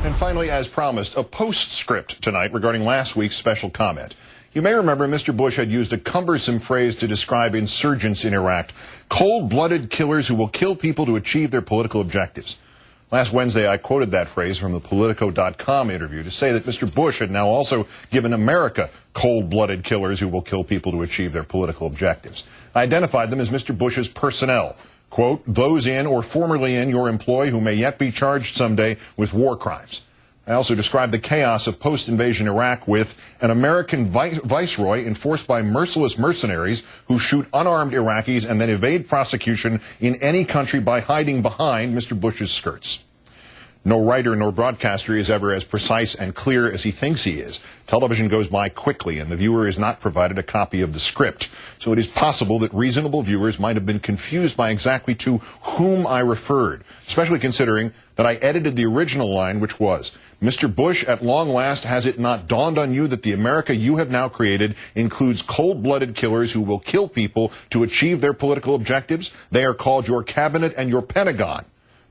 And finally, as promised, a postscript tonight regarding last week's special comment. You may remember Mr. Bush had used a cumbersome phrase to describe insurgents in Iraq, cold-blooded killers who will kill people to achieve their political objectives. Last Wednesday, I quoted that phrase from the Politico.com interview to say that Mr. Bush had now also given America cold-blooded killers who will kill people to achieve their political objectives. I identified them as Mr. Bush's personnel. Quote, those in or formerly in your employ who may yet be charged someday with war crimes. I also described the chaos of post-invasion Iraq with an American viceroy enforced by merciless mercenaries who shoot unarmed Iraqis and then evade prosecution in any country by hiding behind Mr. Bush's skirts. No writer nor broadcaster is ever as precise and clear as he thinks he is. Television goes by quickly, and the viewer is not provided a copy of the script. So it is possible that reasonable viewers might have been confused by exactly to whom I referred, especially considering that I edited the original line, which was, Mr. Bush, at long last, has it not dawned on you that the America you have now created includes cold-blooded killers who will kill people to achieve their political objectives? They are called your cabinet and your Pentagon.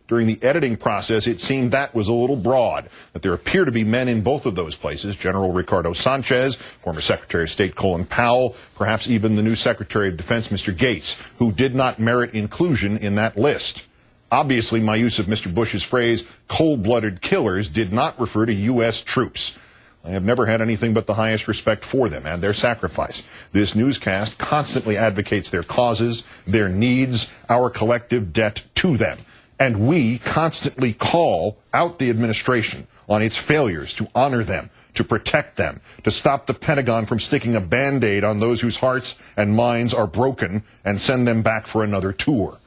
During the editing process, it seemed that was a little broad, that there appear to be men in both of those places, General Ricardo Sanchez, former Secretary of State Colin Powell, perhaps even the new Secretary of Defense, Mr. Gates, who did not merit inclusion in that list. Obviously, my use of Mr. Bush's phrase, cold-blooded killers, did not refer to U.S. troops. I have never had anything but the highest respect for them and their sacrifice. This newscast constantly advocates their causes, their needs, our collective debt to them. And we constantly call out the administration on its failures to honor them, to protect them, to stop the Pentagon from sticking a Band-Aid on those whose hearts and minds are broken and send them back for another tour.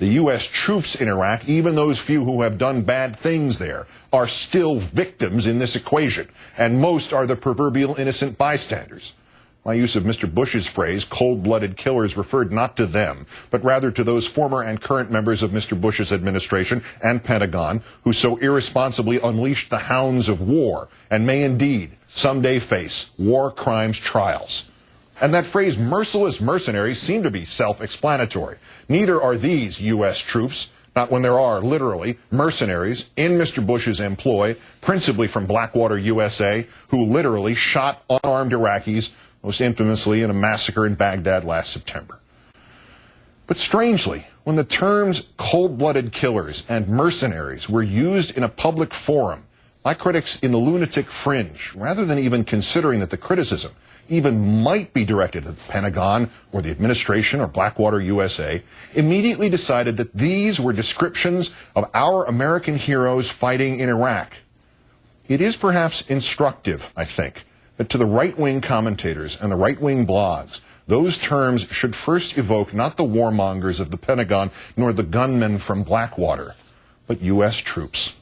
The U.S. troops in Iraq, even those few who have done bad things there, are still victims in this equation, and most are the proverbial innocent bystanders. My use of Mr. Bush's phrase, cold-blooded killers, referred not to them, but rather to those former and current members of Mr. Bush's administration and Pentagon who so irresponsibly unleashed the hounds of war and may indeed someday face war crimes trials. And that phrase, merciless mercenaries, seem to be self-explanatory. Neither are these U.S. troops, not when there are, literally, mercenaries in Mr. Bush's employ, principally from Blackwater, USA, who literally shot unarmed Iraqis, most infamously in a massacre in Baghdad last September. But strangely, when the terms cold-blooded killers and mercenaries were used in a public forum, my critics in the lunatic fringe, rather than even considering that the criticism even might be directed at the Pentagon or the administration or Blackwater, USA, immediately decided that these were descriptions of our American heroes fighting in Iraq. It is perhaps instructive, I think, that to the right-wing commentators and the right-wing blogs, those terms should first evoke not the warmongers of the Pentagon nor the gunmen from Blackwater, but U.S. troops.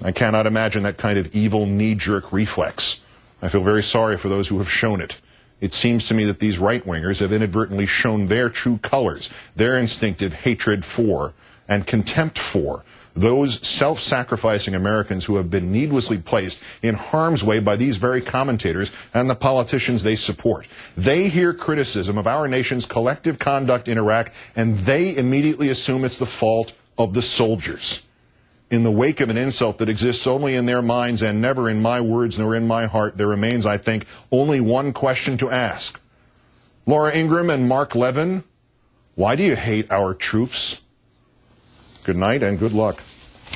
I cannot imagine that kind of evil knee-jerk reflex. I feel very sorry for those who have shown it. It seems to me that these right-wingers have inadvertently shown their true colors, their instinctive hatred for and contempt for those self-sacrificing Americans who have been needlessly placed in harm's way by these very commentators and the politicians they support. They hear criticism of our nation's collective conduct in Iraq, and they immediately assume it's the fault of the soldiers. In the wake of an insult that exists only in their minds and never in my words nor in my heart, there remains, I think, only one question to ask. Laura Ingraham and Mark Levin, why do you hate our troops? Good night and good luck.